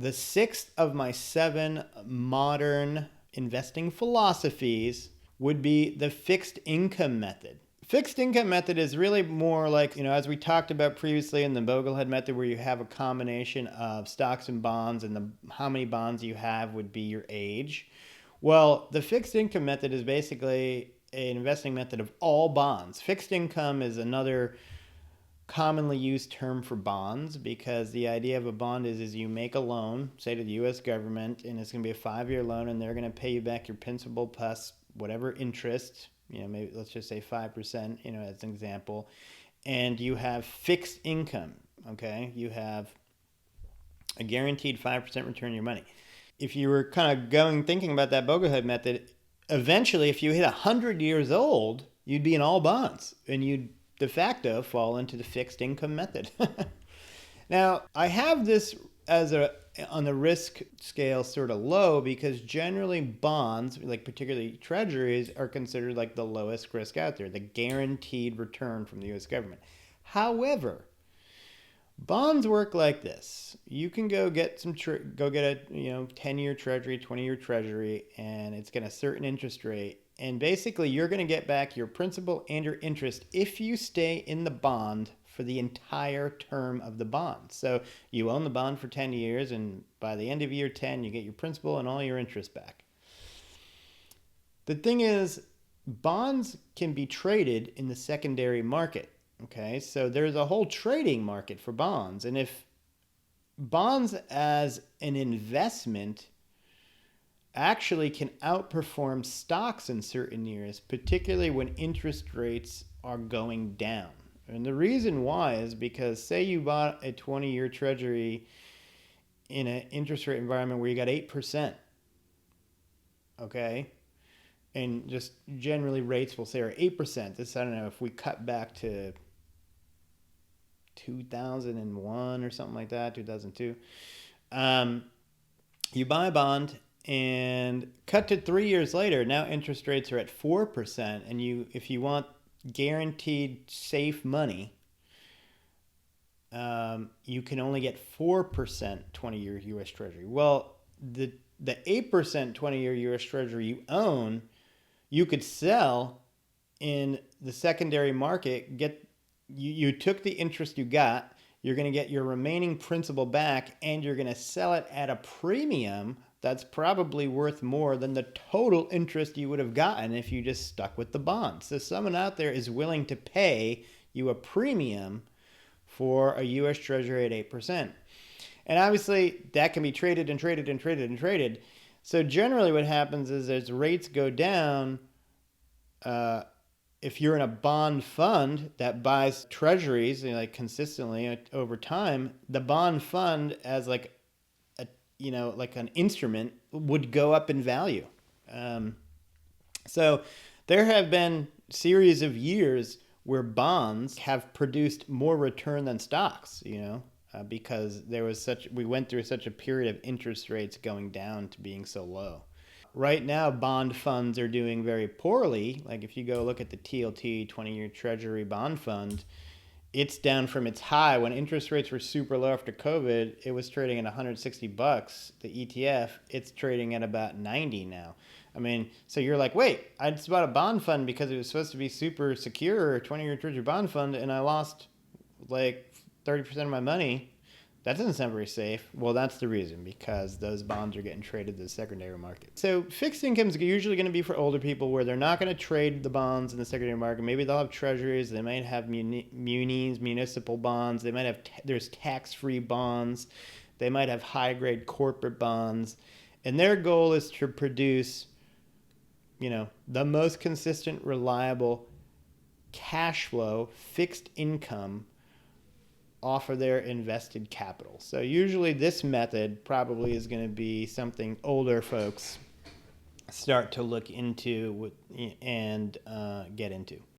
The sixth of my seven modern investing philosophies would be the fixed income method. Fixed income method is really more like, as we talked about previously in the Boglehead method, where you have a combination of stocks and bonds, and how many bonds you have would be your age. Well, the fixed income method is basically an investing method of all bonds. Fixed income is another commonly used term for bonds, because the idea of a bond is you make a loan, say to the U.S. government, and it's going to be a 5-year loan, and they're going to pay you back your principal plus whatever interest, maybe let's just say 5%, as an example, and you have fixed income, okay? You have a guaranteed 5% return on your money. If you were kind of thinking about that Boglehead method, eventually, if you hit 100 years old, you'd be in all bonds, and you'd de facto fall into the fixed income method. Now, I have this on the risk scale sort of low, because generally bonds, like particularly treasuries, are considered like the lowest risk out there, the guaranteed return from the US government. However, bonds work like this. You can go get a 10-year treasury, 20-year treasury, and it's got a certain interest rate. And basically, you're going to get back your principal and your interest if you stay in the bond for the entire term of the bond. So you own the bond for 10 years, and by the end of year 10, you get your principal and all your interest back. The thing is, bonds can be traded in the secondary market. Okay, so there's a whole trading market for bonds. And if bonds as an investment actually can outperform stocks in certain years, particularly when interest rates are going down. And the reason why is because, say you bought a 20-year treasury in an interest rate environment where you got 8%, okay? And just generally rates will say are 8%. This, I don't know, if we cut back to 2001 or something like that, 2002, you buy a bond, and cut to 3 years later, now interest rates are at 4%, and if you want guaranteed safe money, you can only get 4% 20-year U.S. Treasury. Well, the 8% 20-year U.S. Treasury you own, you could sell in the secondary market. You took the interest you got, you're going to get your remaining principal back, and you're going to sell it at a premium that's probably worth more than the total interest you would have gotten if you just stuck with the bond. So someone out there is willing to pay you a premium for a U.S. Treasury at 8%. And obviously, that can be traded and traded and traded and traded. So generally what happens is, as rates go down, if you're in a bond fund that buys treasuries consistently over time, the bond fund, as like an instrument, would go up in value. So there have been series of years where bonds have produced more return than stocks, because we went through such a period of interest rates going down to being so low. Right now, bond funds are doing very poorly. Like if you go look at the TLT 20-year Treasury bond fund, it's down from its high. When interest rates were super low after COVID, it was trading at $160. The ETF, it's trading at about 90 now. I mean, so you're like, wait, I just bought a bond fund because it was supposed to be super secure, a 20-year Treasury bond fund, and I lost like 30% of my money. That doesn't sound very safe. Well, that's the reason, because those bonds are getting traded to the secondary market. So fixed income is usually going to be for older people, where they're not going to trade the bonds in the secondary market. Maybe they'll have treasuries. They might have munis, municipal bonds. They might have there's tax-free bonds. They might have high-grade corporate bonds. And their goal is to produce, the most consistent, reliable cash flow, fixed income off of their invested capital. So usually this method probably is going to be something older folks start to look into and get into.